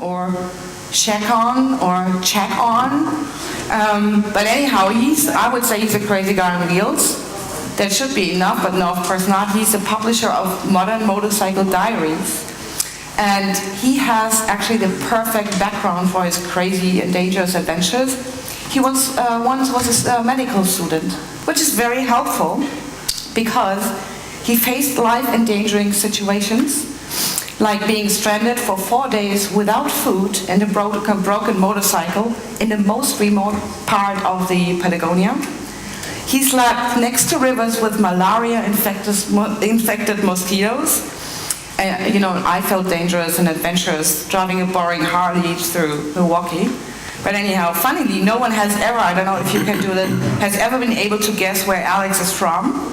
or Chacón or Chacón. But anyhow, I would say he's a crazy guy on wheels. That should be enough, but no, of course not. He's a publisher of Modern Motorcycle Diaries. And he has actually the perfect background for his crazy and dangerous adventures. He once was a medical student, which is very helpful because he faced life-endangering situations, like being stranded for 4 days without food and a broken motorcycle in the most remote part of the Patagonia. He slept next to rivers with malaria-infected mosquitoes. I felt dangerous and adventurous driving a boring Harley through Milwaukee. But anyhow, funnily, no one has ever, I don't know if you can do that, has ever been able to guess where Alex is from.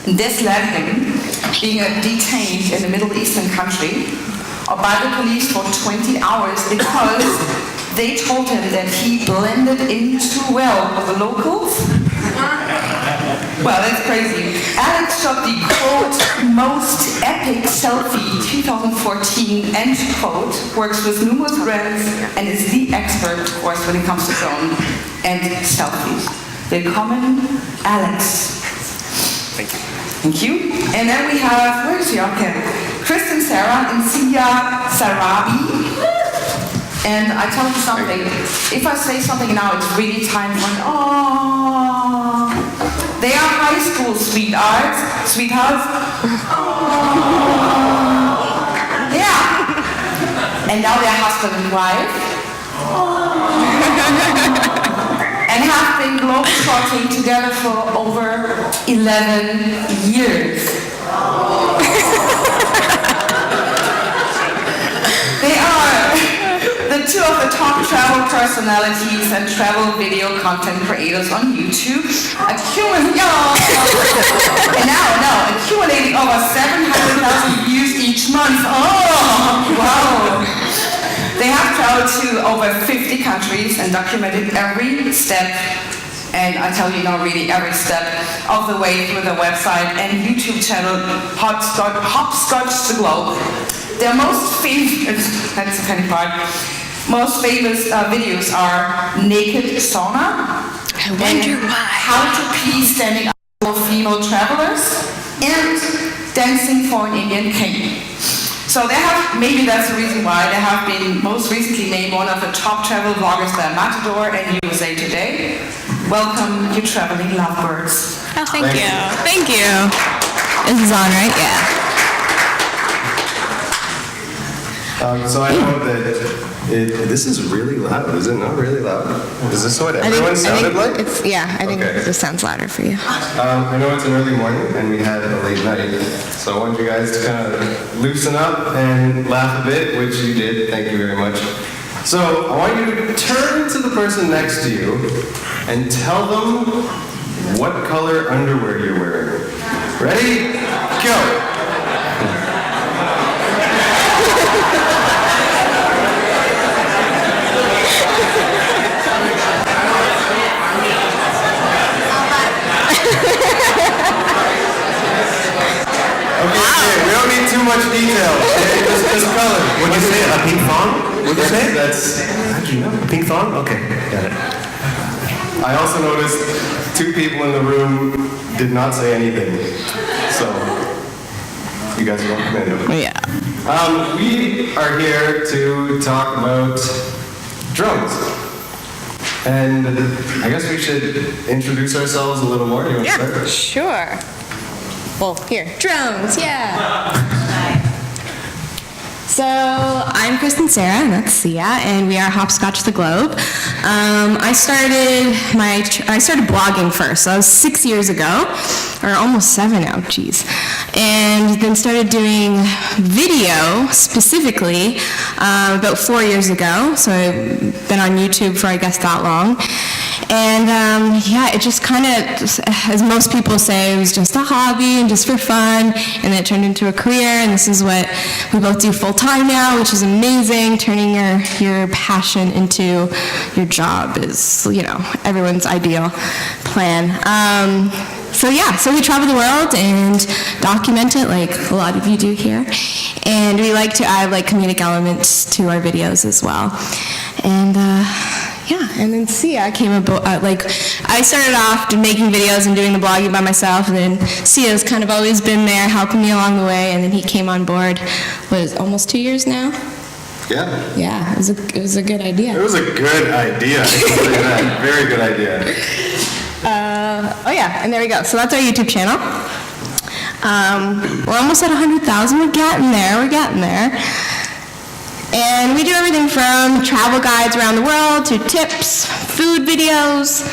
And this led him being detained in a Middle Eastern country or by the police for 20 hours because they told him that he blended in too well with the locals. Well, that's crazy. Alex shot the, quote, most epic selfie 2014, end quote, works with numerous brands, and is the expert, of course, when it comes to drone and selfies. Willkommen, Alex. Thank you. Thank you. And then we have, where is she? Okay. Kristen, Sarah, and Zarrabi. And I tell you something, if I say something now, it's really time for an oh. They are high school sweethearts. Yeah. And now they're husband and wife. And have been globetrotting together for over 11 years. They are the two of the top travel personalities and travel video content creators on YouTube, accumulating over 700,000 views each month. Oh, wow. They have traveled to over 50 countries and documented every step, and I tell you now really every step of the way through the website and YouTube channel Hopscotch the Globe. Their most famous, that's the funny part, most famous videos are Naked Sauna, I wonder why. How to Pee Standing Up for Female Travelers, and Dancing for an Indian King. So they have, maybe that's the reason why, they have been most recently named one of the top travel vloggers by Matador and USA Today. Welcome, you traveling lovebirds. Oh, thank you. Thank you. This is on, right? Yeah. So I know that this is really loud. Is it not really loud? Is this what everyone sounded like? I think this sounds louder for you. I know it's an early morning and we had a late night, so I want you guys to kind of loosen up and laugh a bit, which you did. Thank you very much. So I want you to turn to the person next to you and tell them what color underwear you're wearing. Ready? Go! We don't need too much detail. Okay? Just color. What'd you say? A pink thong? What'd you say? How'd you know? A pink thong? Okay, got it. I also noticed 2 people in the room did not say anything. So, you guys are welcome anyway. Yeah. We are here to talk about drones. And I guess we should introduce ourselves a little more. You want to start? Sure. Well, here, drones, yeah. So I'm Kristen Sarah, and that's Sia, and we are Hopscotch the Globe. I started blogging first. So that was 6 years ago, or almost 7 now. Geez, and then started doing video specifically about 4 years ago. So I've been on YouTube for I guess that long. And it just kind of, as most people say, it was just a hobby and just for fun, and then it turned into a career, and this is what we both do full-time now, which is amazing. Turning your passion into your job is, everyone's ideal plan. So yeah, so we travel the world and document it like a lot of you do here. And we like to add like comedic elements to our videos as well. And yeah, and then Sia came about, I started off making videos and doing the blogging by myself, and then Sia's kind of always been there helping me along the way, and then he came on board, almost 2 years now? Yeah. Yeah, it was a good idea. It was a good idea. I can tell you that. Very good idea. Oh yeah, and there we go. So that's our YouTube channel. We're almost at 100,000. We're getting there. And we do everything from travel guides around the world to tips, food videos,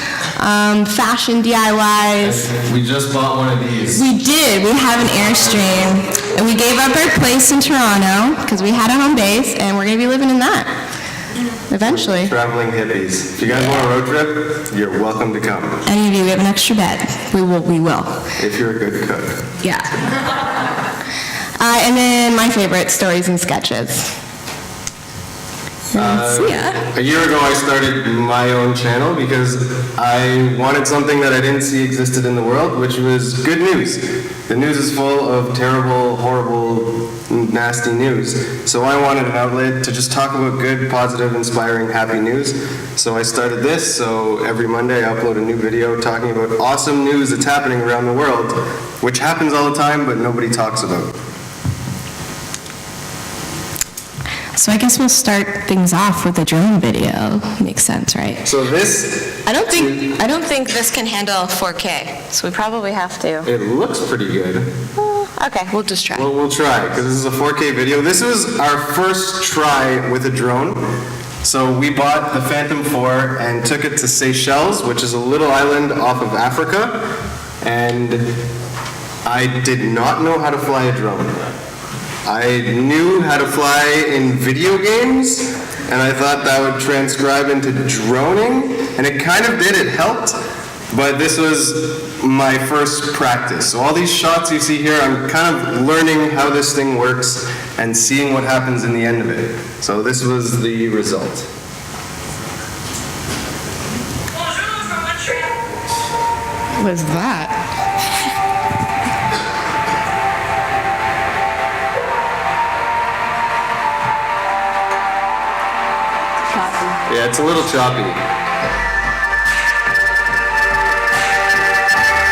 fashion DIYs. We just bought one of these. We did. We have an Airstream. And we gave up our place in Toronto because we had a home base, and we're going to be living in that eventually. Traveling hippies. If you guys want a road trip, you're welcome to come. Any of you, we have an extra bed. We will. If you're a good cook. Yeah. And then my favorite, stories and sketches. A year ago, I started my own channel because I wanted something that I didn't see existed in the world, which was good news. The news is full of terrible, horrible, nasty news. So I wanted an outlet to just talk about good, positive, inspiring, happy news. So I started this. So every Monday, I upload a new video talking about awesome news that's happening around the world, which happens all the time, but nobody talks about. So I guess we'll start things off with a drone video. Makes sense, right? So this... I don't think this can handle 4K, so we probably have to. It looks pretty good. Okay, we'll just try. Well, we'll try, because this is a 4K video. This was our first try with a drone. So we bought the Phantom 4 and took it to Seychelles, which is a little island off of Africa. And I did not know how to fly a drone. I knew how to fly in video games, and I thought that would transcribe into droning, and it kind of did, it helped, but this was my first practice. So all these shots you see here, I'm kind of learning how this thing works and seeing what happens in the end of it. So this was the result. What was that? Yeah, it's a little choppy.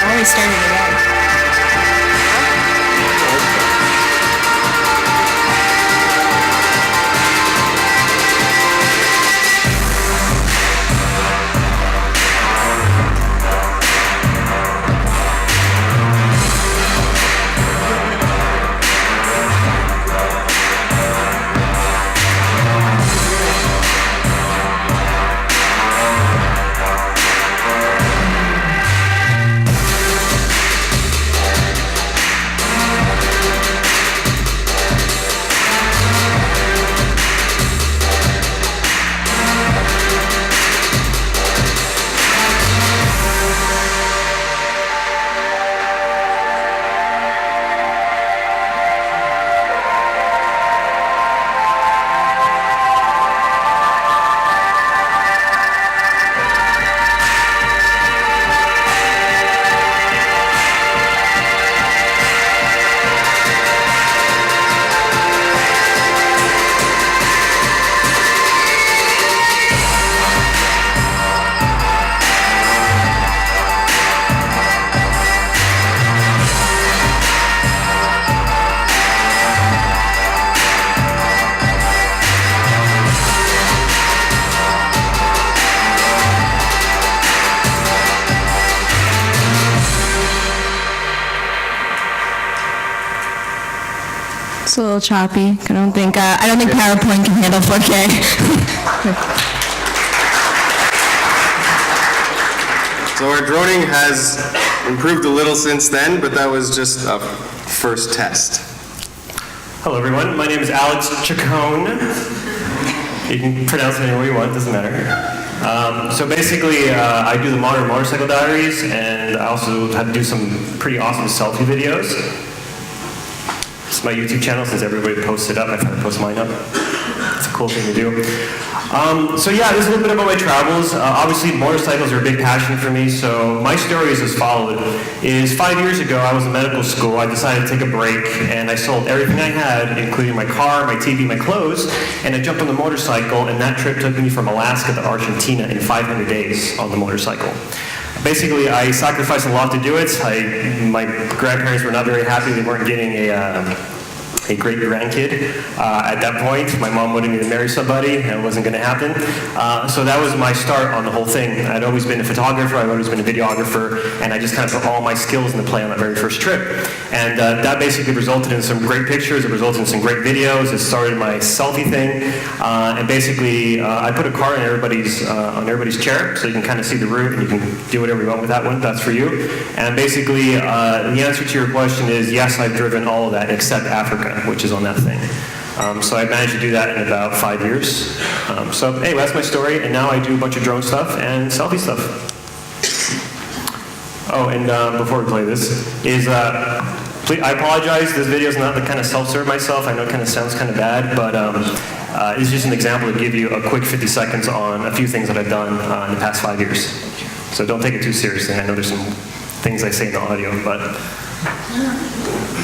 I already started it out. It's a little choppy. I don't think PowerPoint can handle 4K. So our droning has improved a little since then, but that was just a first test. Hello, everyone. My name is Alex Chacón. You can pronounce it any way you want, doesn't matter. So basically, I do the Modern Motorcycle Diaries, and I also have to do some pretty awesome selfie videos. It's my YouTube channel, since everybody posts it up, I try to post mine up. It's a cool thing to do. So yeah, this is a little bit about my travels. Obviously, motorcycles are a big passion for me, so my story is as followed. 5 years ago, I was in medical school. I decided to take a break, and I sold everything I had, including my car, my TV, my clothes, and I jumped on the motorcycle, and that trip took me from Alaska to Argentina in 500 days on the motorcycle. Basically, I sacrificed a lot to do it. My grandparents were not very happy. They weren't getting a great grandkid. At that point, my mom wanted me to marry somebody, and it wasn't going to happen. So that was my start on the whole thing. I'd always been a photographer, I'd always been a videographer, and I just kind of put all my skills into play on that very first trip. And that basically resulted in some great pictures, it resulted in some great videos, it started my selfie thing, and basically I put a card on everybody's chair, so you can kind of see the route, and you can do whatever you want with that one, that's for you. And basically, the answer to your question is yes, I've driven all of that except Africa, which is on that thing. So I managed to do that in about 5 years. So anyway, that's my story, and now I do a bunch of drone stuff and selfie stuff. Oh, and before we play this, please, I apologize, this video is not the kind of self-serve myself, I know it kind of sounds kind of bad, but it's just an example to give you a quick 50 seconds on a few things that I've done in the past 5 years. So don't take it too seriously, I know there's some things I say in the audio, but...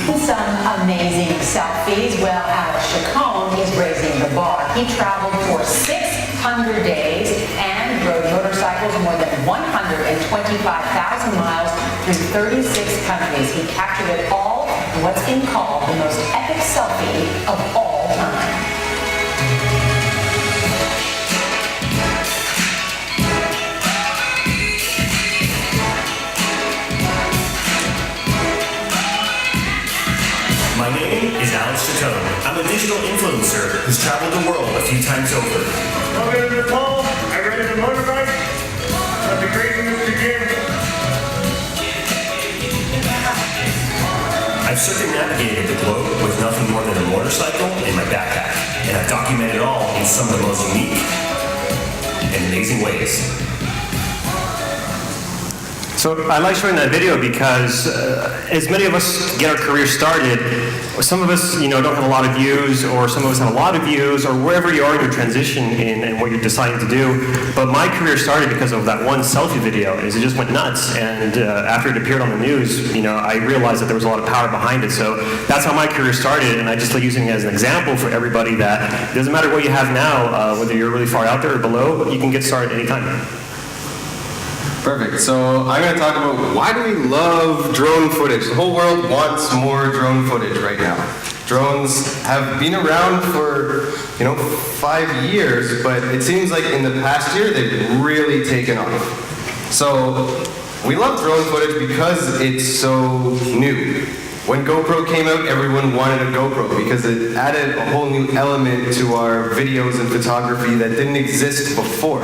Some amazing selfies. Well, Alex Chacón is raising the bar. He traveled for 600 days and rode motorcycles more than 125,000 miles through 36 countries. He captured it all in what's being called the most epic selfie of all time. My name is Alex Chacón. I'm a digital influencer who's traveled the world a few times over. Welcome to Nepal. I rented a motorbike. Let the craziness begin. I've circumnavigated the globe with nothing more than a motorcycle and my backpack, and I've documented it all in some of the most unique and amazing ways. So I like showing that video because as many of us get our career started, some of us, don't have a lot of views, or some of us have a lot of views, or wherever you are in your transition in what you're deciding to do. But my career started because of that one selfie video. It just went nuts, and after it appeared on the news, I realized that there was a lot of power behind it. So that's how my career started, and I just like using it as an example for everybody that it doesn't matter what you have now, whether you're really far out there or below, you can get started anytime. Perfect. So I'm going to talk about why do we love drone footage. The whole world wants more drone footage right now. Drones have been around for, 5 years, but it seems like in the past year they've really taken off. So we love drone footage because it's so new. When GoPro came out, everyone wanted a GoPro because it added a whole new element to our videos and photography that didn't exist before.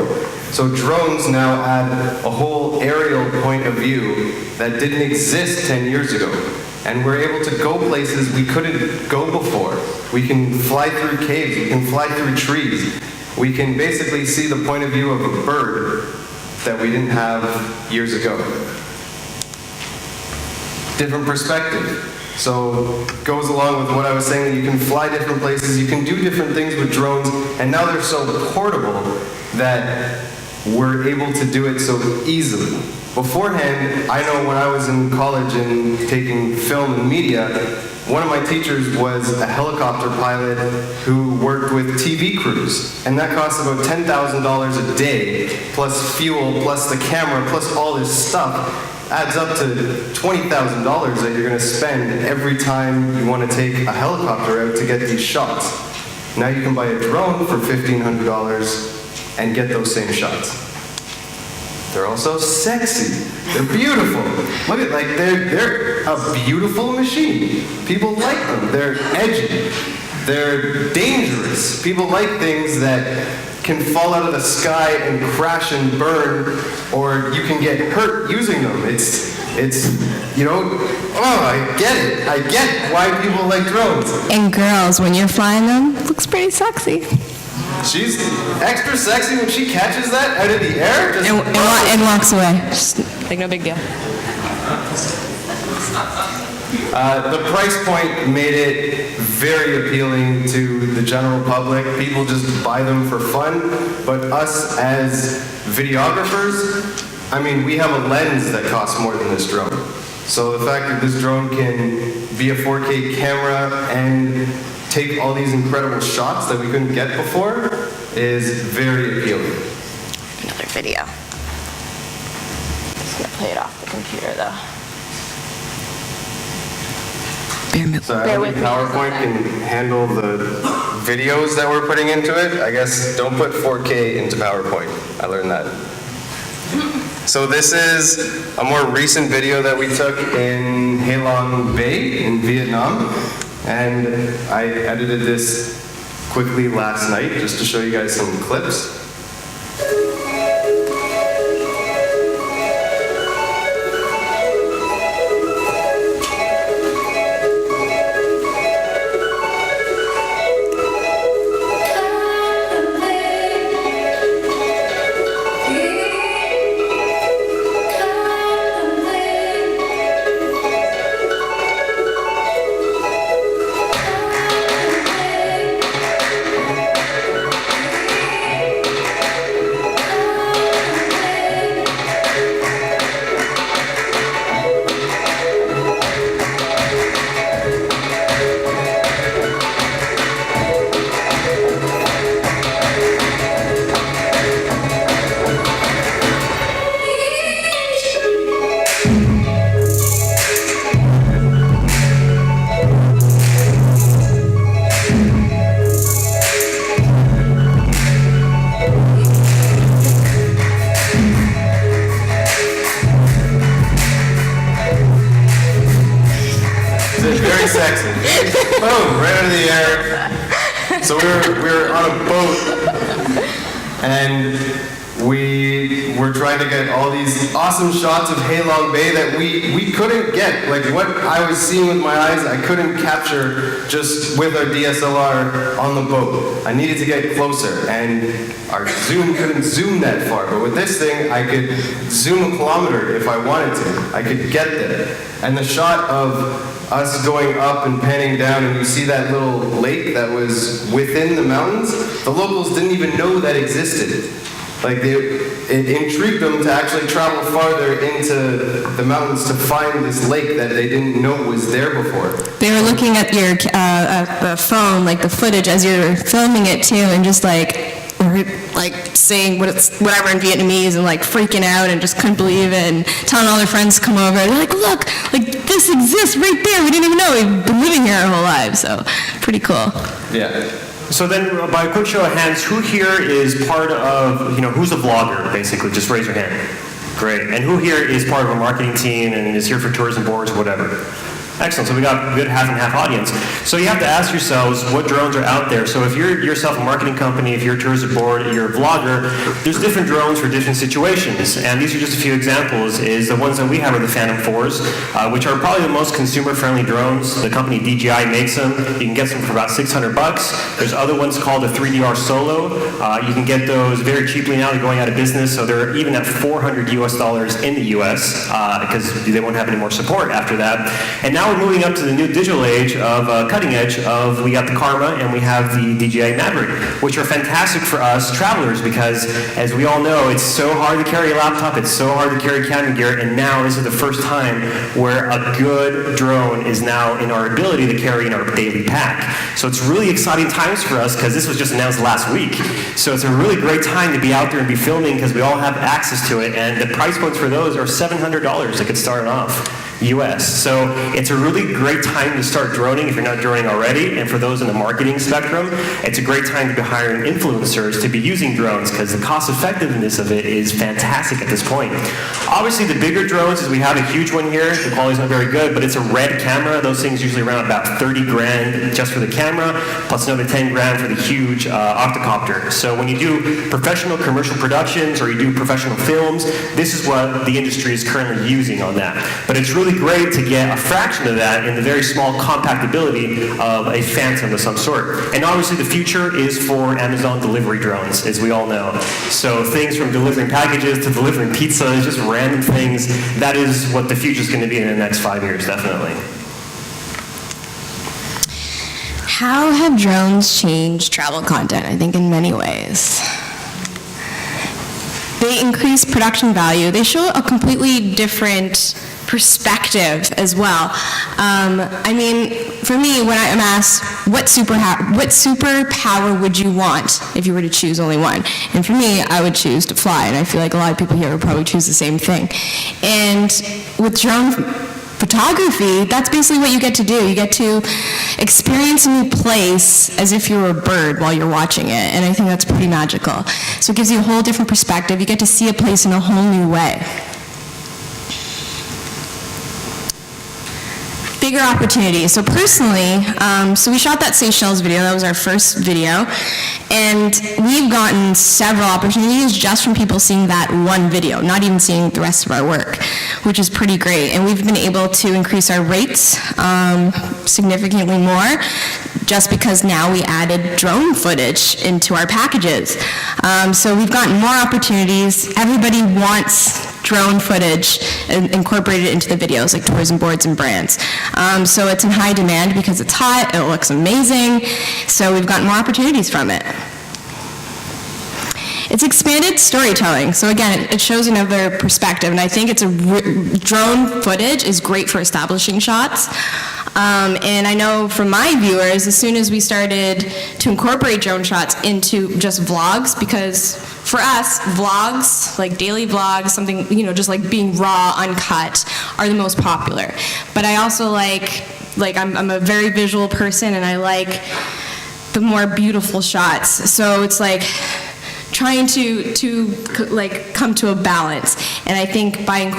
So drones now add a whole aerial point of view that didn't exist 10 years ago. And we're able to go places we couldn't go before. We can fly through caves, we can fly through trees. We can basically see the point of view of a bird that we didn't have years ago. Different perspective. So goes along with what I was saying, that you can fly different places, you can do different things with drones, and now they're so portable that we're able to do it so easily. Beforehand, I know when I was in college and taking film and media, one of my teachers was a helicopter pilot who worked with TV crews, and that costs about $10,000 a day, plus fuel, plus the camera, plus all this stuff. Adds up to $20,000 that you're going to spend every time you want to take a helicopter out to get these shots. Now you can buy a drone for $1,500 and get those same shots. They're also sexy. They're beautiful. Look at, they're a beautiful machine. People like them. They're edgy. They're dangerous. People like things that can fall out of the sky and crash and burn, or you can get hurt using them. I get it. I get why people like drones. And girls, when you're flying them, looks pretty sexy. She's extra sexy when she catches that out of the air. And walks away. Just like no big deal. The price point made it very appealing to the general public. People just buy them for fun. But us as videographers, I mean, we have a lens that costs more than this drone. So the fact that this drone can be a 4K camera and take all these incredible shots that we couldn't get before is very appealing. Another video. Just gonna play it off the computer though. So I don't think PowerPoint can handle the videos that we're putting into it. I guess don't put 4K into PowerPoint. I learned that. So this is a more recent video that we took in Ha Long Bay in Vietnam. And I edited this quickly last night just to show you guys some clips. Very sexy. Boom, right out of the air. So we were on a boat, and we were trying to get all these awesome shots of Ha Long Bay that we couldn't get. Like what I was seeing with my eyes, I couldn't capture just with our DSLR on the boat. I needed to get closer, and our zoom couldn't zoom that far. But with this thing, I could zoom a kilometer if I wanted to. I could get there. And the shot of us going up and panning down, and you see that little lake that was within the mountains, the locals didn't even know that existed. Like it intrigued them to actually travel farther into the mountains to find this lake that they didn't know was there before. They were looking at your phone, like the footage as you're filming it too, and just like saying whatever in Vietnamese and like freaking out and just couldn't believe it and telling all their friends to come over. They're like, look, like this exists right there. We didn't even know. We've been living here our whole lives. So pretty cool. Yeah. So then, by a quick show of hands, who here is part of, who's a vlogger, basically? Just raise your hand. Great. And who here is part of a marketing team and is here for tourism boards or whatever? Excellent. So we got a good half and half audience. So you have to ask yourselves what drones are out there. So if you're yourself a marketing company, if you're a tourism board, you're a vlogger, there's different drones for different situations. And these are just a few examples. Is the ones that we have are the Phantom 4s, which are probably the most consumer-friendly drones. The company DJI makes them. You can get them for about $600. There's other ones called the 3DR Solo. You can get those very cheaply now. They're going out of business, so they're even at $400 US in the US because they won't have any more support after that. And now we're moving up to the new digital age of cutting edge of, we got the Karma and we have the DJI Maverick, which are fantastic for us travelers because, as we all know, it's so hard to carry a laptop, it's so hard to carry camera gear, and now this is the first time where a good drone is now in our ability to carry in our daily pack. So it's really exciting times for us because this was just announced last week. So it's a really great time to be out there and be filming because we all have access to it, and the price points for those are $700 that could start off. US. So it's a really great time to start droning if you're not droning already, and for those in the marketing spectrum, it's a great time to be hiring influencers to be using drones because the cost effectiveness of it is fantastic at this point. Obviously the bigger drones is we have a huge one here, the quality's not very good, but it's a red camera. Those things usually around about 30 grand just for the camera, plus another 10 grand for the huge octocopter. So when you do professional commercial productions or you do professional films, this is what the industry is currently using on that. But it's really great to get a fraction of that in the very small compactability of a Phantom of some sort. And obviously the future is for Amazon delivery drones, as we all know. So things from delivering packages to delivering pizzas, just random things, that is what the future is going to be in the next 5 years, definitely. How have drones changed travel content? I think in many ways. They increase production value. They show a completely different perspective as well. I mean, for me, when I'm asked, what superpower would you want if you were to choose only one? And for me, I would choose to fly, and I feel like a lot of people here would probably choose the same thing. And with drone photography, that's basically what you get to do. You get to experience a new place as if you were a bird while you're watching it, and I think that's pretty magical. So it gives you a whole different perspective. You get to see a place in a whole new way. Bigger opportunities. So personally, so we shot that Seychelles video. That was our first video. And we've gotten several opportunities just from people seeing that one video, not even seeing the rest of our work, which is pretty great. And we've been able to increase our rates significantly more just because now we added drone footage into our packages. So we've gotten more opportunities. Everybody wants drone footage incorporated into the videos, like tours and boards and brands. So it's in high demand because it's hot, it looks amazing, so we've gotten more opportunities from it. It's expanded storytelling. So again, it shows another perspective, and I think drone footage is great for establishing shots. And I know from my viewers, as soon as we started to incorporate drone shots into just vlogs, because for us, vlogs, like daily vlogs, something, just like being raw, uncut, are the most popular. But I also I'm a very visual person, and I like the more beautiful shots. So it's like trying to come to a balance. And I think by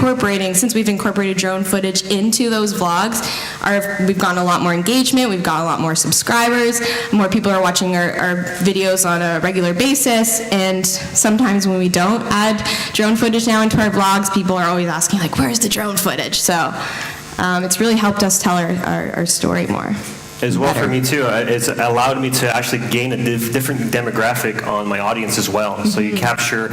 since we've incorporated drone footage into those vlogs, we've gotten a lot more engagement, we've got a lot more subscribers, more people are watching our videos on a regular basis, and sometimes when we don't add drone footage now into our vlogs, people are always asking, like, where's the drone footage? So it's really helped us tell our story more. As well for me too, it's allowed me to actually gain a different demographic on my audience as well. So you capture,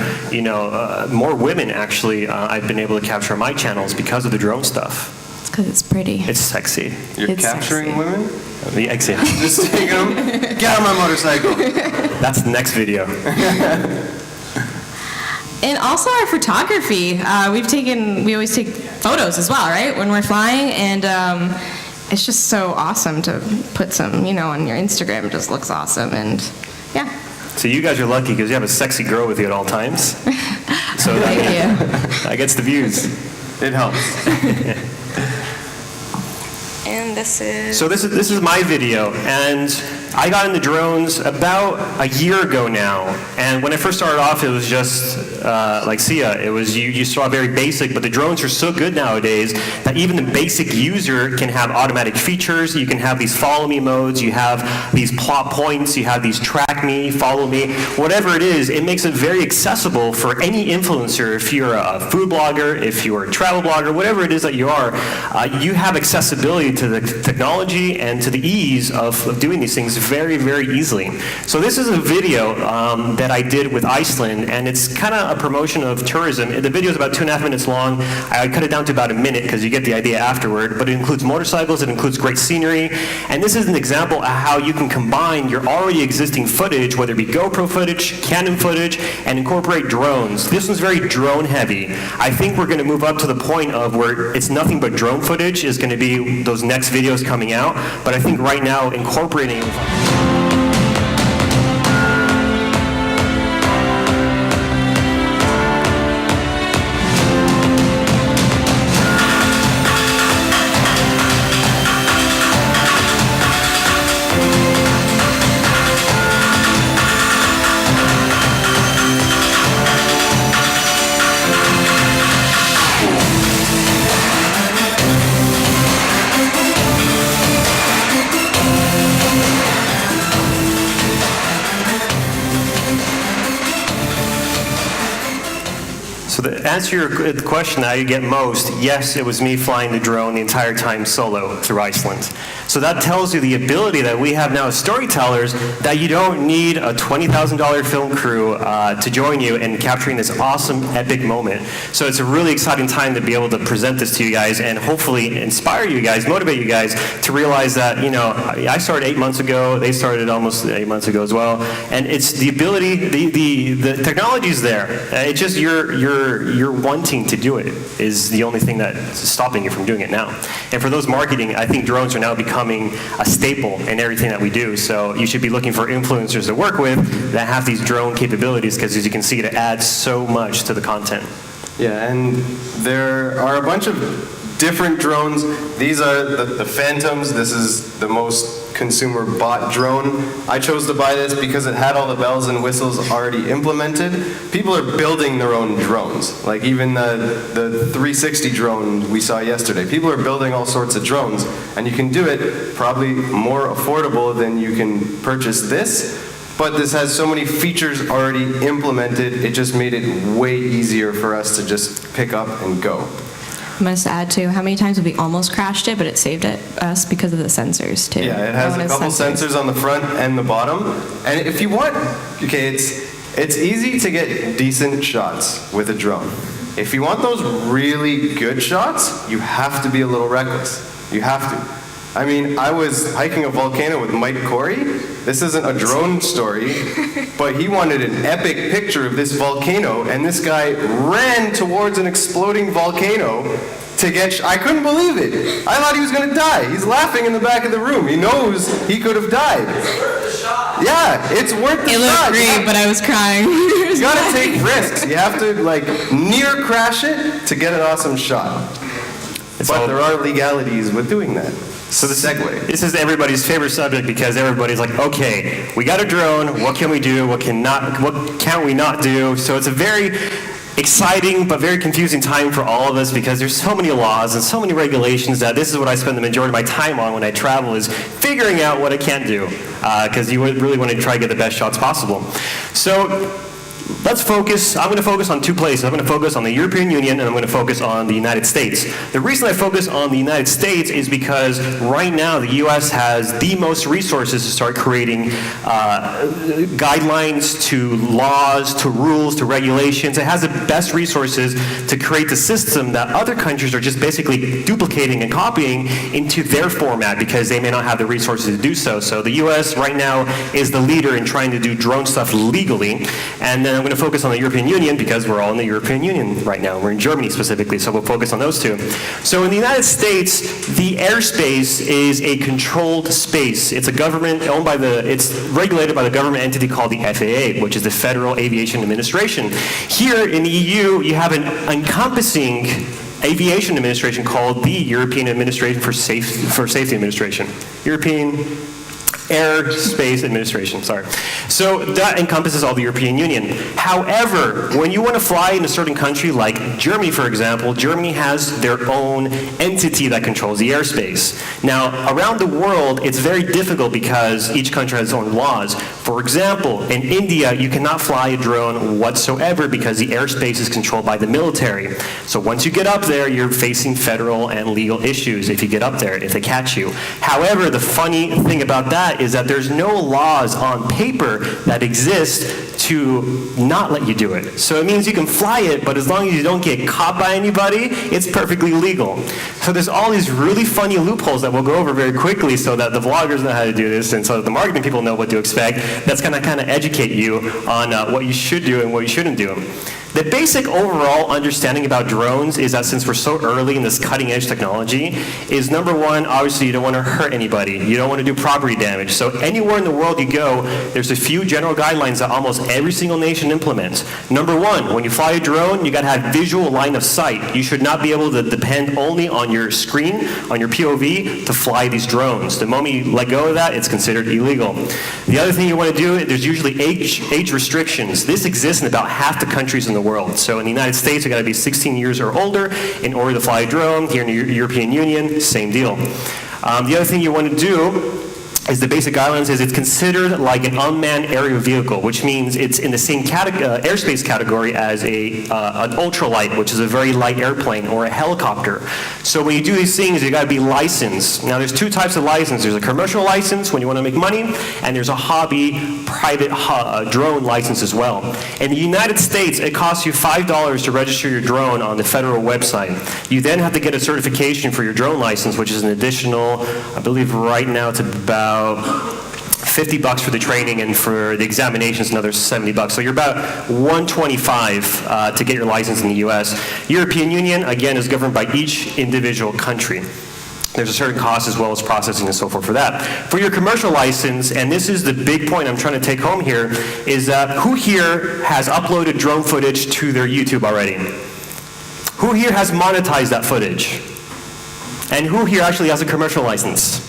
more women actually. I've been able to capture on my channels because of the drone stuff. It's because it's pretty. It's sexy. You're capturing women? Yeah, exactly. Just take them, get on my motorcycle. That's the next video. And also our photography. We always take photos as well, right? When we're flying, and it's just so awesome to put some, on your Instagram. It just looks awesome, and yeah. So you guys are lucky because you have a sexy girl with you at all times. So that gets the views. It helps. And this is... So this is my video, and I got into drones about a year ago now. And when I first started off, it was just like Sia. It was you saw very basic, but the drones are so good nowadays that even the basic user can have automatic features. You can have these follow me modes. You have these plot points. You have these track me, follow me, whatever it is. It makes it very accessible for any influencer. If you're a food blogger, if you're a travel blogger, whatever it is that you are, you have accessibility to the technology and to the ease of doing these things very, very easily. So this is a video that I did with Iceland, and it's kind of a promotion of tourism. The video is about 2.5 minutes long. I cut it down to about a minute because you get the idea afterward, but it includes motorcycles, it includes great scenery, and this is an example of how you can combine your already existing footage, whether it be GoPro footage, Canon footage, and incorporate drones. This one's very drone heavy. I think we're going to move up to the point of where it's nothing but drone footage is going to be those next videos coming out, but I think right now incorporating So to answer the question that I get most, yes, it was me flying the drone the entire time solo through Iceland. So that tells you the ability that we have now as storytellers, that you don't need a $20,000 film crew to join you in capturing this awesome, epic moment. So it's a really exciting time to be able to present this to you guys and hopefully inspire you guys, motivate you guys to realize that, you know, I started 8 months ago, they started almost 8 months ago as well, and it's the ability, the technology's there. It's just you're wanting to do it is the only thing that's stopping you from doing it now. And for those marketing, I think drones are now becoming a staple in everything that we do. So you should be looking for influencers to work with that have these drone capabilities, because as you can see, it adds so much to the content. Yeah, and there are a bunch of different drones. These are the Phantoms. This is the most consumer bought drone. I chose to buy this because it had all the bells and whistles already implemented. People are building their own drones. Like even the 360 drone we saw yesterday. People are building all sorts of drones, and you can do it probably more affordable than you can purchase this. But this has so many features already implemented, it just made it way easier for us to just pick up and go. I must add too, how many times have we almost crashed it, but it saved us because of the sensors too. Yeah, it has a couple sensors on the front and the bottom. And if you want, okay, it's easy to get decent shots with a drone. If you want those really good shots, you have to be a little reckless. You have to. I mean, I was hiking a volcano with Mike Corey. This isn't a drone story, but he wanted an epic picture of this volcano, and this guy ran towards an exploding volcano to get... I couldn't believe it. I thought he was going to die. He's laughing in the back of the room. He knows he could have died. It's worth the shot. Yeah, it's worth the shot. It looked great, but I was crying. You gotta take risks. You have to, like, near crash it to get an awesome shot. But there are legalities with doing that. So this is everybody's favorite subject, because everybody's like, okay, we got a drone, what can we do, what can we not do? So it's a very exciting but very confusing time for all of us, because there's so many laws and so many regulations that this is what I spend the majority of my time on when I travel, is figuring out what I can't do, because you really want to try to get the best shots possible. So let's focus. I'm going to focus on two places. I'm going to focus on the European Union, and I'm going to focus on the United States. The reason I focus on the United States is because right now the U.S. has the most resources to start creating guidelines to laws, to rules, to regulations. It has the best resources to create the system that other countries are just basically duplicating and copying into their format, because they may not have the resources to do so. So the U.S. right now is the leader in trying to do drone stuff legally, and then I'm going to focus on the European Union because we're all in the European Union right now. We're in Germany specifically, so we'll focus on those two. So in the United States, the airspace is a controlled space. It's a government owned by it's regulated by the government entity called the FAA, which is the Federal Aviation Administration. Here in the EU, you have an encompassing aviation administration called the European Administration for Safety Administration. European Airspace Administration, sorry. So that encompasses all the European Union. However, when you want to fly in a certain country, like Germany, for example, Germany has their own entity that controls the airspace. Now, around the world, it's very difficult because each country has its own laws. For example, in India, you cannot fly a drone whatsoever because the airspace is controlled by the military. So once you get up there, you're facing federal and legal issues if you get up there, if they catch you. However, the funny thing about that is that there's no laws on paper that exist to not let you do it. So it means you can fly it, but as long as you don't get caught by anybody, it's perfectly legal. So there's all these really funny loopholes that we'll go over very quickly so that the vloggers know how to do this, and so that the marketing people know what to expect. That's going to kind of educate you on what you should do and what you shouldn't do. The basic overall understanding about drones is that since we're so early in this cutting edge technology, is number one, obviously you don't want to hurt anybody. You don't want to do property damage. So anywhere in the world you go, there's a few general guidelines that almost every single nation implements. Number one, when you fly a drone, you got to have visual line of sight. You should not be able to depend only on your screen, on your POV, to fly these drones. The moment you let go of that, it's considered illegal. The other thing you want to do, there's usually age restrictions. This exists in about half the countries in the world. So in the United States, you got to be 16 years or older in order to fly a drone. Here in the European Union, same deal. The other thing you want to do is the basic guidelines is it's considered like an unmanned aerial vehicle, which means it's in the same airspace category as an ultralight, which is a very light airplane, or a helicopter. So when you do these things, you got to be licensed. Now there's two types of license. There's a commercial license when you want to make money, and there's a hobby private drone license as well. In the United States, it costs you $5 to register your drone on the federal website. You then have to get a certification for your drone license, which is an additional, I believe right now it's about $50 for the training, and for the examinations another $70. So you're about $125 to get your license in the US. European Union, again, is governed by each individual country. There's a certain cost as well as processing and so forth for that. For your commercial license, and this is the big point I'm trying to take home here, is who here has uploaded drone footage to their YouTube already? Who here has monetized that footage? And who here actually has a commercial license?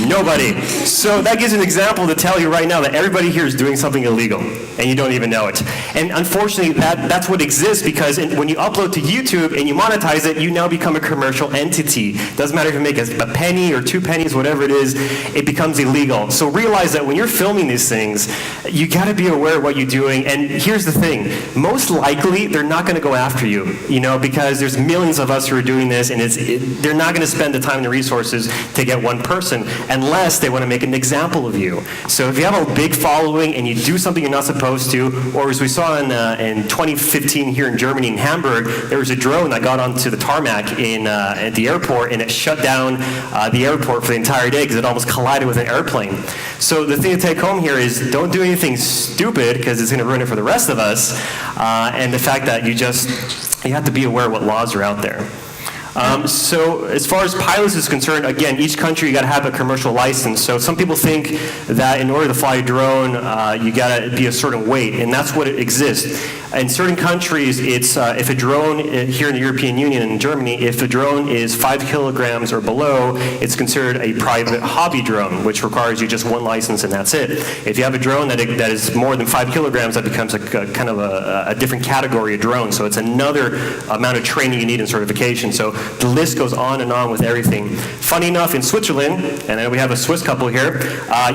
Nobody. So that gives an example to tell you right now that everybody here is doing something illegal, and you don't even know it. And unfortunately, that's what exists, because when you upload to YouTube and you monetize it, you now become a commercial entity. Doesn't matter if you make a penny or 2 pennies, whatever it is, it becomes illegal. So realize that when you're filming these things, you got to be aware of what you're doing. And here's the thing: most likely, they're not going to go after you, because there's millions of us who are doing this, and they're not going to spend the time and the resources to get one person, unless they want to make an example of you. So if you have a big following and you do something you're not supposed to, or as we saw in 2015 here in Germany, in Hamburg, there was a drone that got onto the tarmac at the airport, and it shut down the airport for the entire day because it almost collided with an airplane. So the thing to take home here is don't do anything stupid, because it's going to ruin it for the rest of us, and the fact that you have to be aware of what laws are out there. So as far as pilots is concerned, again, each country you got to have a commercial license. So some people think that in order to fly a drone, you got to be a certain weight, and that's what it exists. In certain countries, it's if a drone here in the European Union and in Germany, if a drone is 5 kilograms or below, it's considered a private hobby drone, which requires you just one license and that's it. If you have a drone that is more than 5 kilograms, that becomes a kind of a different category of drone. So it's another amount of training you need and certification. So the list goes on and on with everything. Funny enough, in Switzerland, and we have a Swiss couple here,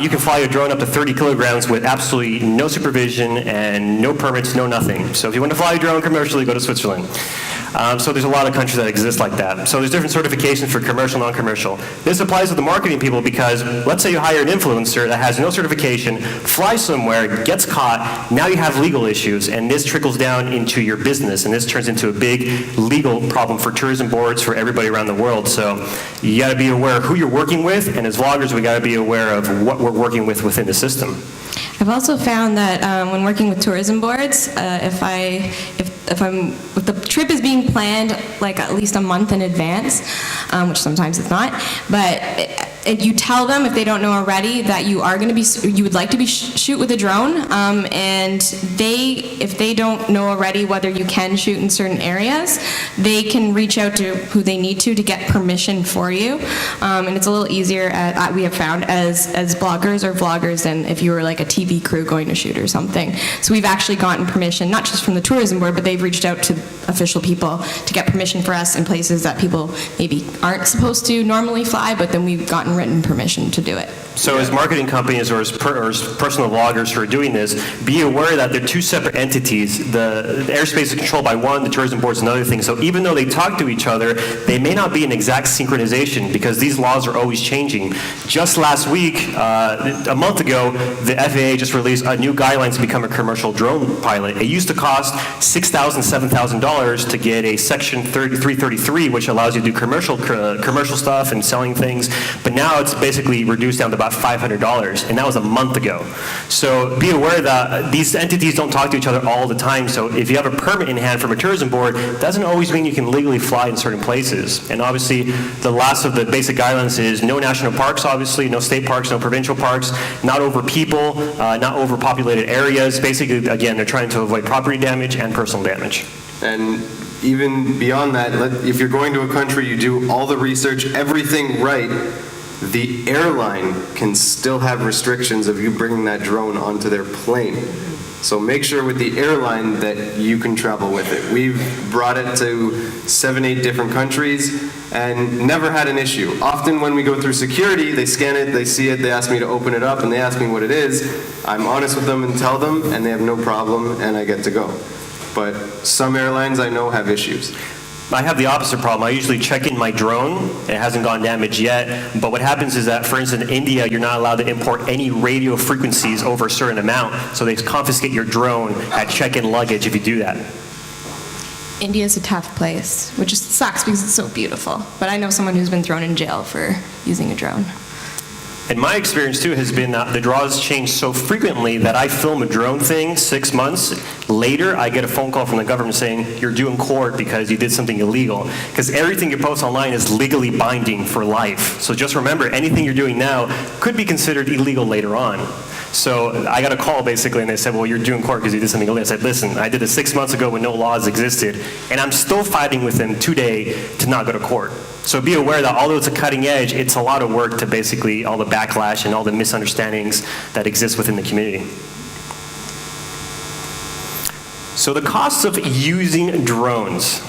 you can fly a drone up to 30 kilograms with absolutely no supervision and no permits, no nothing. So if you want to fly a drone commercially, go to Switzerland. So there's a lot of countries that exist like that. So there's different certifications for commercial, non-commercial. This applies to the marketing people, because let's say you hire an influencer that has no certification, flies somewhere, gets caught, now you have legal issues, and this trickles down into your business, and this turns into a big legal problem for tourism boards, for everybody around the world. So you got to be aware of who you're working with, and as vloggers, we got to be aware of what we're working with within the system. I've also found that when working with tourism boards, if the trip is being planned like at least a month in advance, which sometimes it's not, but if you tell them, if they don't know already, that you would like to shoot with a drone, and if they don't know already whether you can shoot in certain areas, they can reach out to who they need to get permission for you, and it's a little easier, we have found, as bloggers or vloggers than if you were like a TV crew going to shoot or something. So we've actually gotten permission, not just from the tourism board, but they've reached out to official people to get permission for us in places that people maybe aren't supposed to normally fly, but then we've gotten written permission to do it. So as marketing companies or as personal vloggers who are doing this, be aware that they're two separate entities. The airspace is controlled by one, the tourism board is another thing. So even though they talk to each other, they may not be in exact synchronization, because these laws are always changing. Just last week, a month ago, the FAA just released a new guidelines to become a commercial drone pilot. It used to cost $6,000, $7,000 to get a Section 333, which allows you to do commercial stuff and selling things. But now it's basically reduced down to about $500, and that was a month ago. So be aware that these entities don't talk to each other all the time. So if you have a permit in hand from a tourism board, doesn't always mean you can legally fly in certain places. And obviously, the last of the basic guidelines is no national parks, obviously, no state parks, no provincial parks, not over people, not overpopulated areas. Basically, again, they're trying to avoid property damage and personal damage. And even beyond that, if you're going to a country, you do all the research, everything right, the airline can still have restrictions of you bringing that drone onto their plane. So make sure with the airline that you can travel with it. We've brought it to 7, 8 different countries and never had an issue. Often when we go through security, they scan it, they see it, they ask me to open it up, and they ask me what it is. I'm honest with them and tell them, and they have no problem, and I get to go. But some airlines I know have issues. I have the opposite problem. I usually check in my drone. It hasn't gone damaged yet. But what happens is that, for instance, in India, you're not allowed to import any radio frequencies over a certain amount. So they confiscate your drone at check-in luggage if you do that. India's a tough place, which just sucks because it's so beautiful. But I know someone who's been thrown in jail for using a drone. And my experience, too, has been that the draws change so frequently that I film a drone thing 6 months. Later, I get a phone call from the government saying, you're due in court because you did something illegal. Because everything you post online is legally binding for life. So just remember, anything you're doing now could be considered illegal later on. So I got a call, basically, and they said, well, you're due in court because you did something illegal. I said, listen, I did this 6 months ago when no laws existed, and I'm still fighting with them today to not go to court. So be aware that although it's a cutting edge, it's a lot of work to basically all the backlash and all the misunderstandings that exist within the community. So the costs of using drones.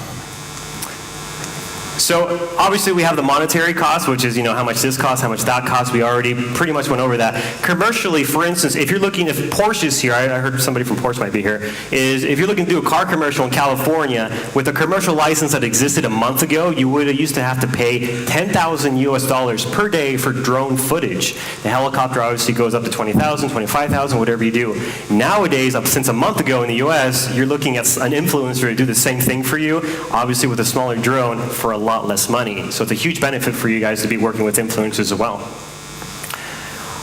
So obviously we have the monetary cost, which is, how much this costs, how much that costs. We already pretty much went over that. Commercially, for instance, if you're looking at Porsche's here, I heard somebody from Porsche might be here, is if you're looking to do a car commercial in California, with a commercial license that existed a month ago, you would have used to have to pay $10,000 US per day for drone footage. The helicopter obviously goes up to $20,000, $25,000, whatever you do. Nowadays, since a month ago in the US, you're looking at an influencer to do the same thing for you, obviously with a smaller drone for a lot less money. So it's a huge benefit for you guys to be working with influencers as well.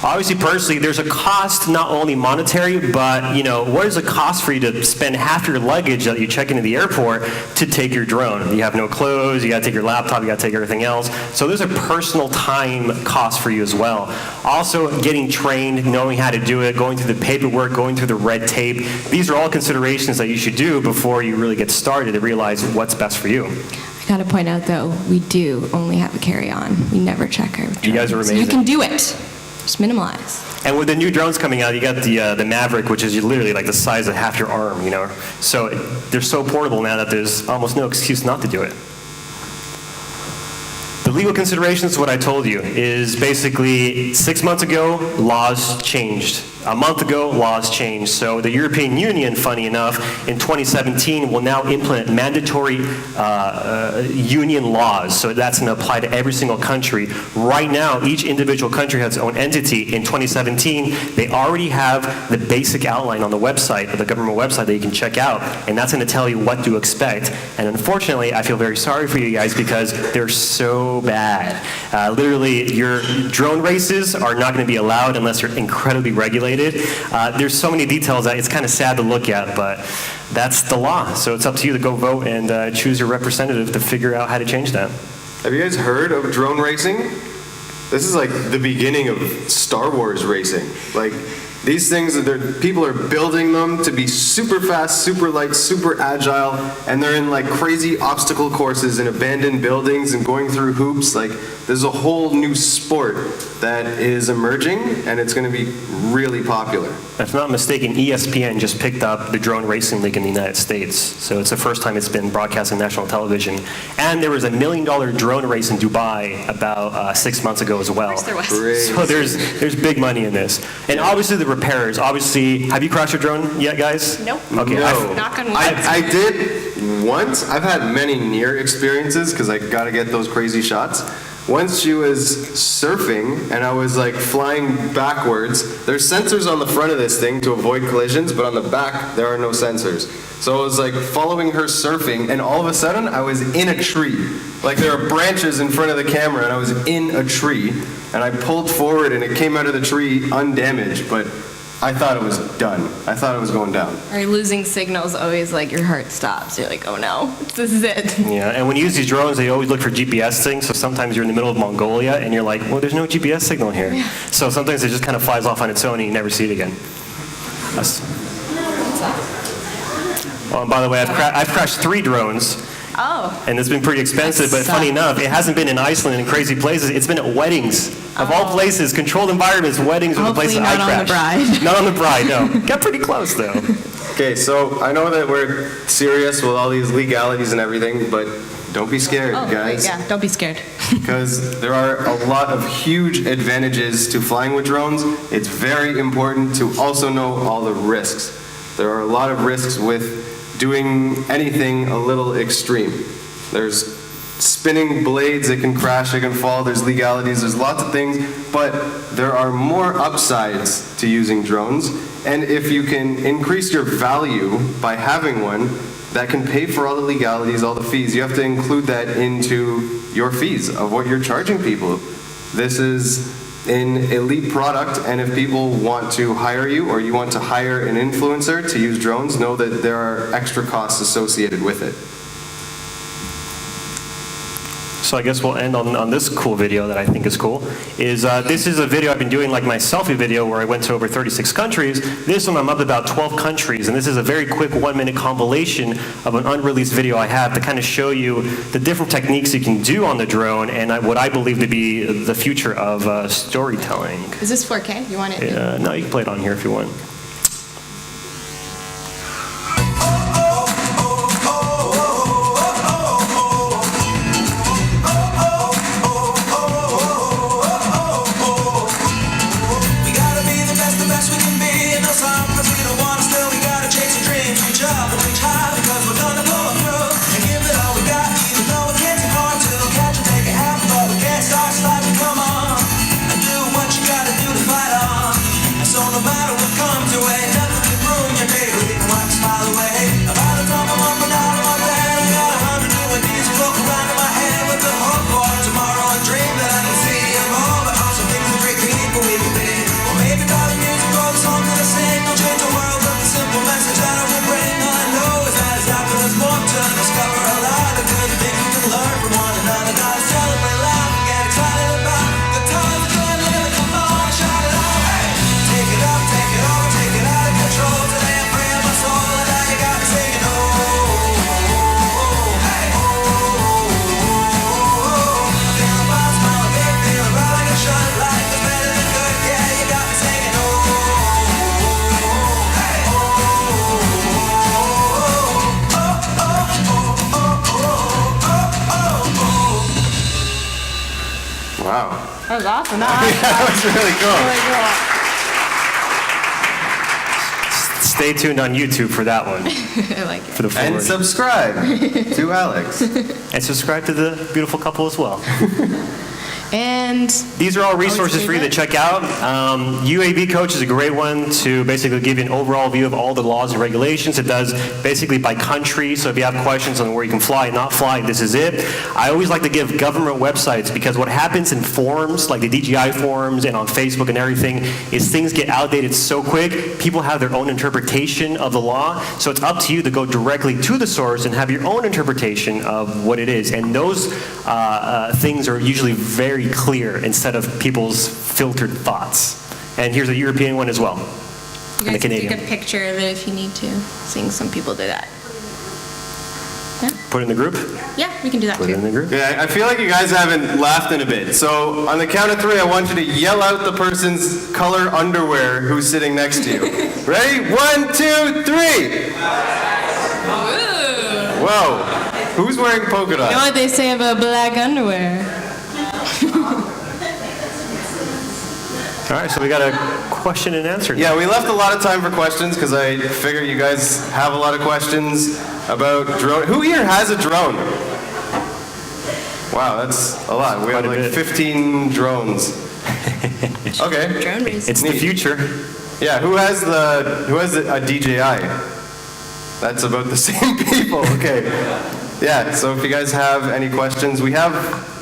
Obviously, personally, there's a cost, not only monetary, but, what is the cost for you to spend half your luggage that you check into the airport to take your drone? You have no clothes, you gotta take your laptop, you gotta take everything else. So there's a personal time cost for you as well. Also, getting trained, knowing how to do it, going through the paperwork, going through the red tape. These are all considerations that you should do before you really get started to realize what's best for you. I gotta point out, though, we do only have a carry-on. We never check our drones. You guys are amazing. So you can do it. Just minimalize. And with the new drones coming out, you got the Maverick, which is literally like the size of half your arm, So they're so portable now that there's almost no excuse not to do it. The legal considerations, what I told you, is basically 6 months ago, laws changed. A month ago, laws changed. So the European Union, funny enough, in 2017 will now implement mandatory union laws. So that's going to apply to every single country. Right now, each individual country has its own entity. In 2017, they already have the basic outline on the website, the government website that you can check out. And that's going to tell you what to expect. And unfortunately, I feel very sorry for you guys because they're so bad. Literally, your drone races are not going to be allowed unless you're incredibly regulated. There's so many details that it's kind of sad to look at, but that's the law. So it's up to you to go vote and choose your representative to figure out how to change that. Have you guys heard of drone racing? This is like the beginning of Star Wars racing. Like, these things, people are building them to be super fast, super light, super agile, and they're in like crazy obstacle courses in abandoned buildings and going through hoops. Like, there's a whole new sport that is emerging, and it's going to be really popular. If I'm not mistaken, ESPN just picked up the drone racing league in the United States. So it's the first time it's been broadcast on national television. And there was $1 million drone race in Dubai about 6 months ago as well. Of course there was. Great. So there's big money in this. And obviously the repairers. Obviously, have you crashed your drone yet, guys? Nope. Okay. No. Knock on wood. I did once. I've had many near experiences because I got to get those crazy shots. Once she was surfing and I was like flying backwards. There's sensors on the front of this thing to avoid collisions, but on the back there are no sensors. So I was like following her surfing, and all of a sudden I was in a tree. Like, there are branches in front of the camera and I was in a tree, and I pulled forward and it came out of the tree undamaged, but I thought it was done. I thought it was going down. Are you losing signals always like your heart stops? You're like, oh no, this is it. Yeah, and when you use these drones, they always look for GPS things. So sometimes you're in the middle of Mongolia and you're like, well, there's no GPS signal here. Yeah. So sometimes it just kind of flies off on its own and you never see it again. Oh, and by the way, I've crashed 3 drones. Oh. And it's been pretty expensive, but funny enough, it hasn't been in Iceland and in crazy places. It's been at weddings. Of all places, controlled environments, weddings are the places I Hopefully not crash. on the bride. Not on the bride, no. Got pretty close, though. Okay, so I know that we're serious with all these legalities and everything, but don't be scared, guys. Yeah, don't be scared. Because there are a lot of huge advantages to flying with drones. It's very important to also know all the risks. There are a lot of risks with doing anything a little extreme. There's spinning blades that can crash, they can fall, there's legalities, there's lots of things, but there are more upsides to using drones. And if you can increase your value by having one, that can pay for all the legalities, all the fees. You have to include that into your fees of what you're charging people. This is an elite product, and if people want to hire you or you want to hire an influencer to use drones, know that there are extra costs associated with it. So I guess we'll end on this cool video that I think is cool. This is a video I've been doing, like my selfie video where I went to over 36 countries. This one I'm up to about 12 countries, and this is a very quick 1-minute compilation of an unreleased video I have to kind of show you the different techniques you can do on the drone and what I believe to be the future of storytelling. Is this 4K? You want it? No, you can play it on here if you want. That was awesome. That was really cool. Stay tuned on YouTube for that one. I like it. For the full And version. subscribe to Alex. And subscribe to the beautiful couple as well. And These are all resources for you to check out. UAV Coach is a great one to basically give you an overall view of all the laws and regulations. It does basically by country, so if you have questions on where you can fly and not fly, this is it. I always like to give government websites because what happens in forums, like the DJI forums and on Facebook and everything, is things get outdated so quick, people have their own interpretation of the law, so it's up to you to go directly to the source and have your own interpretation of what it is. And those things are usually very clear instead of people's filtered thoughts. And here's a European one as well. you and the guys can Canadian. take a picture of it if you need to. Seeing some people do that. Put it in the group? Yeah, we can do that Put it in too. the group. Yeah, I feel like you guys haven't laughed in a bit. So on the count of 3, I want you to yell out the person's color underwear who's sitting next to you. Ready? 1, 2, 3. Whoa. Who's wearing polka dots? You know what they say about black underwear? All right, so we got a question and answer. Yeah, we left a lot of time for questions because I figure you guys have a lot of questions about drone. Who here has a drone? Wow, that's a lot. We have Quite a like bit. 15 drones. Okay. Drone race. It's the Neat. future. Yeah, who has a DJI? That's about the same people. Okay. Yeah, so if you guys have any questions, we have,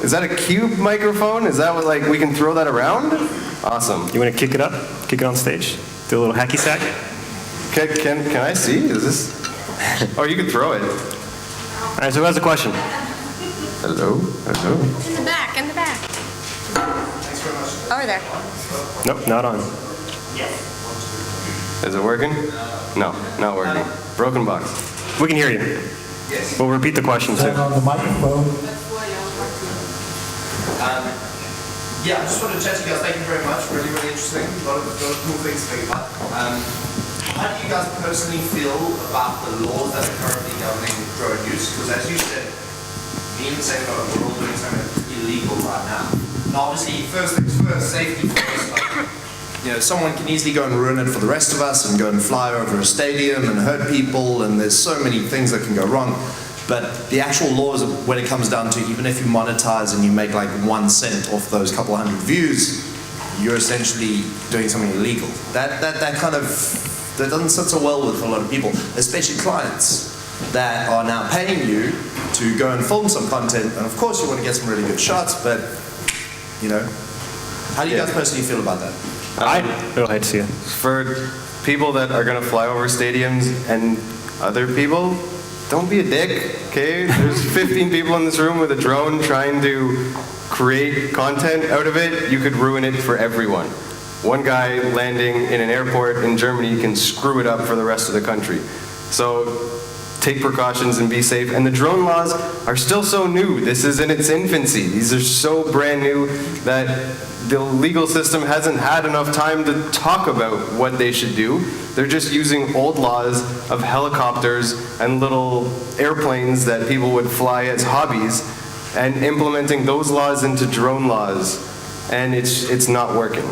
is that a cube microphone? Is that what, like, we can throw that around? Awesome. You want to kick it up? Kick it on stage? Do a little hacky sack? Can I see? Is this? Oh, you can throw it. All right, so who has a question? Hello? Hello? In the back, in the back. Over there. Nope, not on. Is it working? No, not working. Broken box. We can hear you. We'll repeat the question Turn too. on the microphone. Yeah, I just wanted to chat to you guys. Thank you very much. Really, really interesting. A lot of cool things to think about. How do you guys personally feel about the laws that are currently governing drone use? Because as you said, me and the same guy, we're all doing something illegal right now. Now, obviously, first things first, safety first. Like, someone can easily go and ruin it for the rest of us and go and fly over a stadium and hurt people, and there's so many things that can go wrong. But the actual laws, when it comes down to, even if you monetize and you make like 1 cent off those couple hundred views, you're essentially doing something illegal. That doesn't sit so well with a lot of people, especially clients that are now paying you to go and film some content. And of course you want to get some really good shots, but how do you guys personally feel about that? Go ahead, Sia. For people that are going to fly over stadiums and other people, don't be a dick, okay? There's 15 people in this room with a drone trying to create content out of it. You could ruin it for everyone. One guy landing in an airport in Germany can screw it up for the rest of the country. So take precautions and be safe. And the drone laws are still so new. This is in its infancy. These are so brand new that the legal system hasn't had enough time to talk about what they should do. They're just using old laws of helicopters and little airplanes that people would fly as hobbies and implementing those laws into drone laws. And it's not working.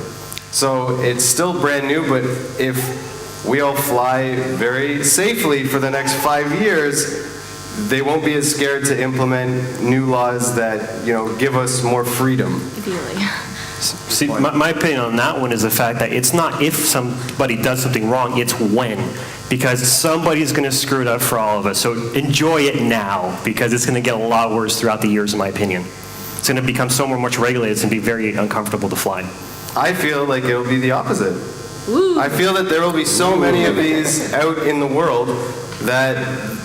So it's still brand new, but if we all fly very safely for the next 5 years, they won't be as scared to implement new laws that, give us more freedom. Ideally. See, my opinion on that one is the fact that it's not if somebody does something wrong, it's when. Because somebody's going to screw it up for all of us. So enjoy it now, because it's going to get a lot worse throughout the years, in my opinion. It's going to become so much regulated, it's going to be very uncomfortable to fly. I feel like it'll be the opposite. Ooh. I feel that there will be so many of these out in the world that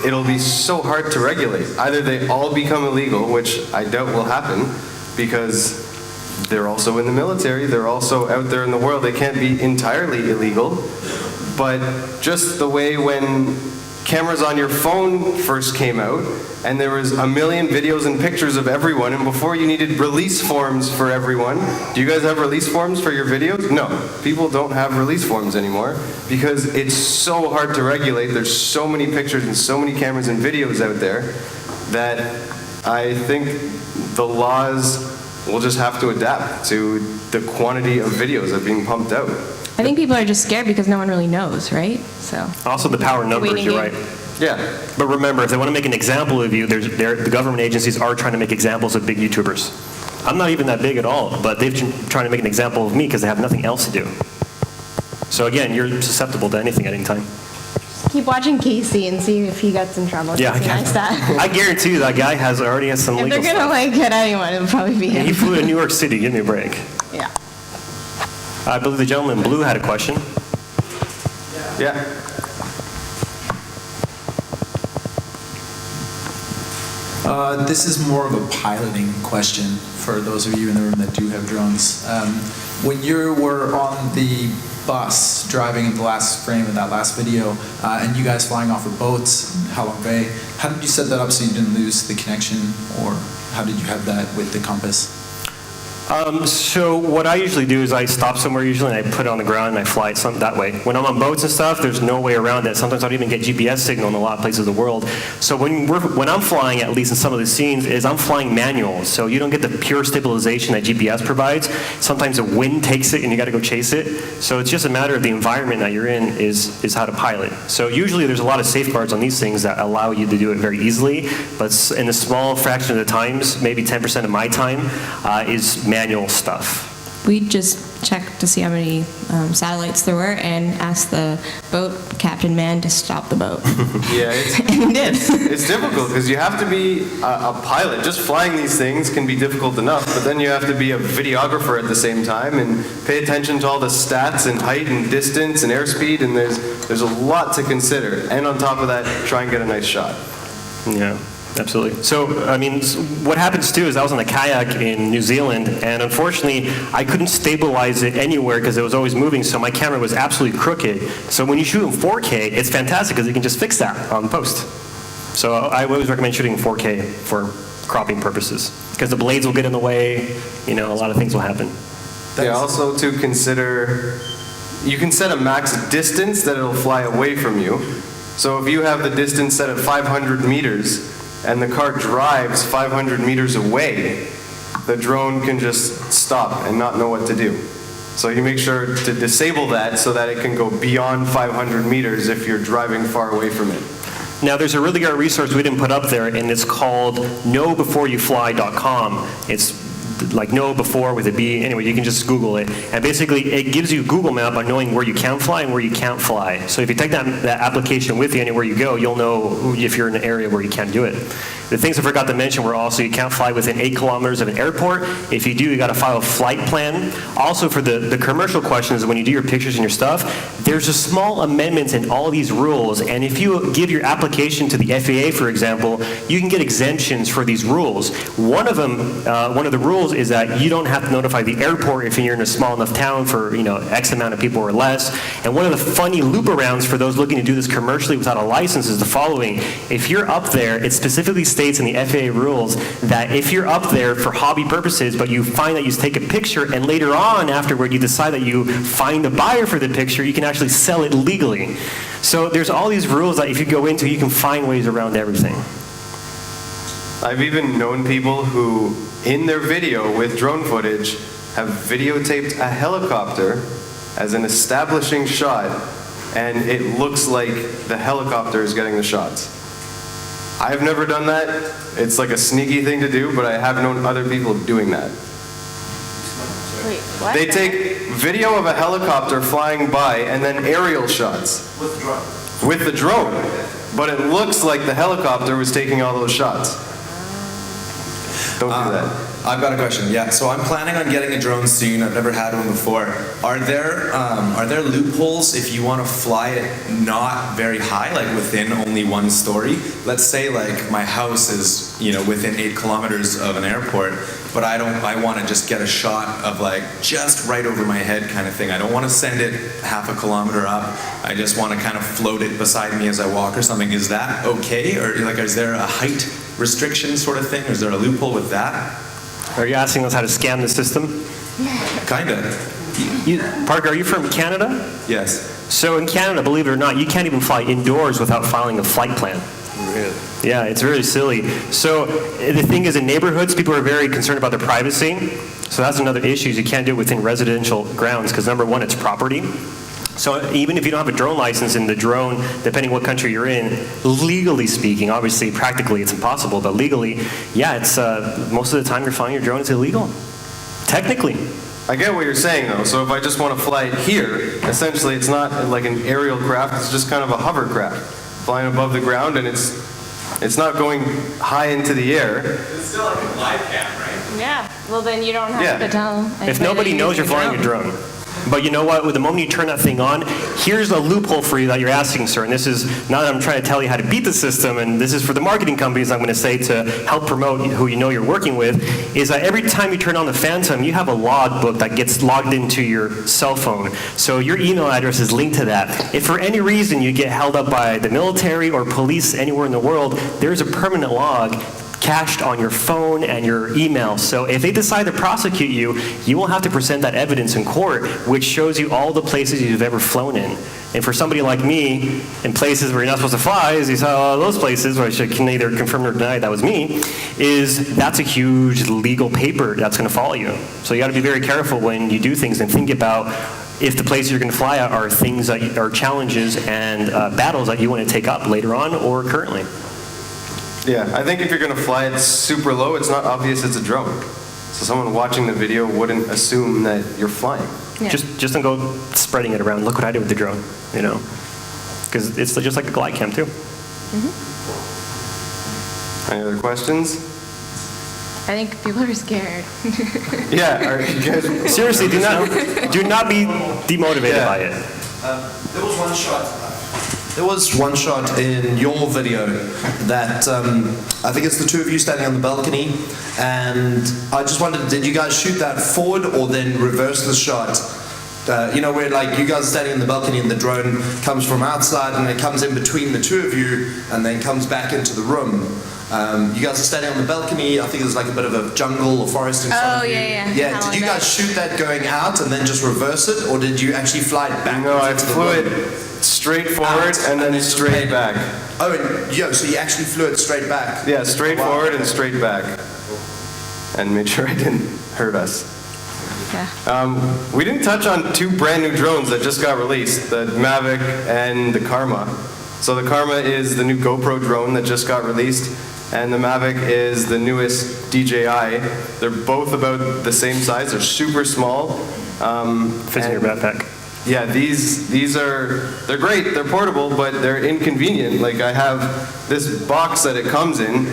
it'll be so hard to regulate. Either they all become illegal, which I doubt will happen, because they're also in the military, they're also out there in the world, they can't be entirely illegal. But just the way when cameras on your phone first came out, and there was a million videos and pictures of everyone, and before you needed release forms for everyone. Do you guys have release forms for your videos? No, people don't have release forms anymore, because it's so hard to regulate. There's so many pictures and so many cameras and videos out there that I think the laws will just have to adapt to the quantity of videos that are being pumped out. I think people are just scared because no one really knows, right? So. Also the power of numbers, you're right. Yeah. But remember, if they want to make an example of you, the government agencies are trying to make examples of big YouTubers. I'm not even that big at all, but they've been trying to make an example of me because they have nothing else to do. So again, you're susceptible to anything at any time. Keep watching Casey and see if he gets in trouble. Yeah, I I guarantee you that guy already has some If legal they're gonna stuff. get anyone, it'll probably be And he him. flew to New York City. Give me a break. Yeah. I believe the gentleman in blue had a question. Yeah. This is more of a piloting question for those of you in the room that do have drones. When you were on the bus driving in the last frame of that last video, and you guys flying off of boats in Halong Bay, how did you set that up so you didn't lose the connection, or how did you have that with the compass? So what I usually do is I stop somewhere usually and I put it on the ground and I fly it that way. When I'm on boats and stuff, there's no way around it. Sometimes I don't even get GPS signal in a lot of places of the world. So when I'm flying, at least in some of the scenes, is I'm flying manual. So you don't get the pure stabilization that GPS provides. Sometimes the wind takes it and you got to go chase it. So it's just a matter of the environment that you're in is how to pilot. So usually there's a lot of safeguards on these things that allow you to do it very easily. But in a small fraction of the times, maybe 10% of my time, is manual stuff. We just checked to see how many satellites there were and asked the boat captain man to stop the boat. Yeah, And he did. it's difficult because you have to be a pilot. Just flying these things can be difficult enough, but then you have to be a videographer at the same time and pay attention to all the stats and height and distance and airspeed, and there's a lot to consider. And on top of that, try and get a nice shot. Yeah. Absolutely. So, I mean, what happens too is I was on a kayak in New Zealand, and unfortunately, I couldn't stabilize it anywhere because it was always moving, so my camera was absolutely crooked. So when you shoot in 4K, it's fantastic because you can just fix that on post. So I always recommend shooting in 4K for cropping purposes. Because the blades will get in the way, a lot of things will happen. Yeah, also to consider, you can set a max distance that it'll fly away from you. So if you have the distance set at 500 meters and the car drives 500 meters away, the drone can just stop and not know what to do. So you make sure to disable that so that it can go beyond 500 meters if you're driving far away from it. Now, there's a really great resource we didn't put up there, and it's called knowbeforeyouFly.com. It's like know before with a B. Anyway, you can just Google it. And basically, it gives you a Google map on knowing where you can fly and where you can't fly. So if you take that application with you anywhere you go, you'll know if you're in an area where you can't do it. The things I forgot to mention were also you can't fly within 8 kilometers of an airport. If you do, you got to file a flight plan. Also, for the commercial questions, when you do your pictures and your stuff, there's a small amendment in all these rules. And if you give your application to the FAA, for example, you can get exemptions for these rules. One of them, one of the rules is that you don't have to notify the airport if you're in a small enough town for X amount of people or less. And one of the funny loop arounds for those looking to do this commercially without a license is the following. If you're up there, it specifically states in the FAA rules that if you're up there for hobby purposes, but you find that you take a picture and later on afterward you decide that you find a buyer for the picture, you can actually sell it legally. So there's all these rules that if you go into, you can find ways around everything. I've even known people who, in their video with drone footage, have videotaped a helicopter as an establishing shot, and it looks like the helicopter is getting the shots. I've never done that. It's like a sneaky thing to do, but I have known other people doing that. Wait, what? They take video of a helicopter flying by and then aerial shots. With the drone. With the drone. But it looks like the helicopter was taking all those shots. Don't do that. I've got a question. Yeah, so I'm planning on getting a drone soon. I've never had one before. Are there loopholes if you want to fly it not very high, like within only one story? Let's say like my house is within 8 kilometers of an airport, but I want to just get a shot of like just right over my head kind of thing. I don't want to send it half a kilometer up. I just want to kind of float it beside me as I walk or something. Is that okay, or like is there a height restriction sort of thing? Or is there a loophole with that? Are you asking us how to scam the system? Kinda. Parker, are you from Canada? Yes. So in Canada, believe it or not, you can't even fly indoors without filing a flight plan. Really? Yeah, it's really silly. So the thing is, in neighborhoods, people are very concerned about their privacy. So that's another issue, is you can't do it within residential grounds, because number one, it's property. So even if you don't have a drone license in the drone, depending what country you're in, legally speaking, obviously practically it's impossible, but legally, yeah, it's most of the time you're flying your drone, it's illegal. Technically. I get what you're saying though. So if I just want to fly it here, essentially it's not like an aerial craft, it's just kind of a hovercraft flying above the ground, and it's not going high into the air. It's still like a live cam, right? Yeah, well then you don't have to tell. If nobody knows you're flying a drone. But you know what? With the moment you turn that thing on, here's a loophole for you that you're asking, sir. And this is not that I'm trying to tell you how to beat the system, and this is for the marketing companies I'm going to say to help promote who you know you're working with, is that every time you turn on the Phantom, you have a logbook that gets logged into your cell phone. So your email address is linked to that. If for any reason you get held up by the military or police anywhere in the world, there's a permanent log cached on your phone and your email. So if they decide to prosecute you, you will have to present that evidence in court, which shows you all the places you've ever flown in. And for somebody like me, in places where you're not supposed to fly, as you saw those places, which I can neither confirm nor deny that was me, that's a huge legal paper that's going to follow you. So you got to be very careful when you do things and think about if the places you're going to fly at are things that are challenges and battles that you want to take up later on or currently. Yeah, I think if you're going to fly it super low, it's not obvious it's a drone. So someone watching the video wouldn't assume that you're flying. Yeah. Just don't go spreading it around. Look what I did with the drone, because it's just like a glide cam too. Any other questions? I think people are scared. Yeah, are you guys Seriously, do not be demotivated by it. There was one shot. There was one shot in your video that I think it's the two of you standing on the balcony, and I just wondered, did you guys shoot that forward or then reverse the shot where like you guys are standing in the balcony and the drone comes from outside and it comes in between the two of you and then comes back into the room. You guys are standing on the balcony. I think there's like a bit of a jungle or forest in front of you. yeah. Did you guys shoot that going out and then just reverse it, or did you actually fly it back? No, I flew it straight forward and then straight back. Oh, and so you actually flew it straight back? Yeah, straight forward and straight back. And made sure it didn't hurt us. Yeah. We didn't touch on two brand new drones that just got released, the Mavic and the Karma. So the Karma is the new GoPro drone that just got released, and the Mavic is the newest DJI. They're both about the same size. They're super small. Fits in your backpack. Yeah, they're great. They're portable, but they're inconvenient. Like I have this box that it comes in.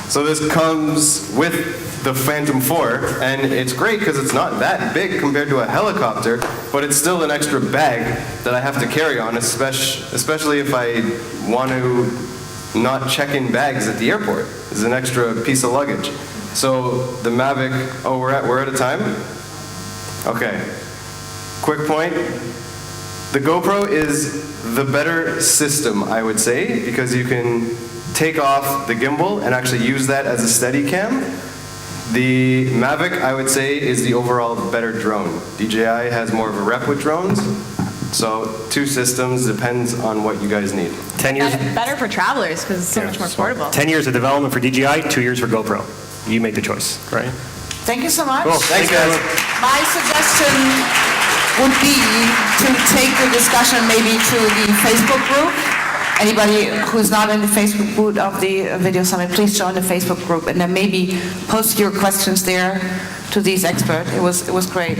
So this comes with the Phantom 4, and it's great because it's not that big compared to a helicopter, but it's still an extra bag that I have to carry on, especially if I want to not check in bags at the airport. It's an extra piece of luggage. So the Mavic, we're at a time? Okay. Quick point. The GoPro is the better system, I would say, because you can take off the gimbal and actually use that as a steady cam. The Mavic, I would say, is the overall better drone. DJI has more of a rep with drones, so two systems, depends on what you guys need. 10 years. Better for travelers because it's so much more portable. 10 years of development for DJI, 2 years for GoPro. You make the choice, right? Thank you so much. Cool. Thanks, guys. My suggestion would be to take the discussion maybe to the Facebook group. Anybody who's not in the Facebook group of the Video Summit, please join the Facebook group and then maybe post your questions there to these experts. It was great.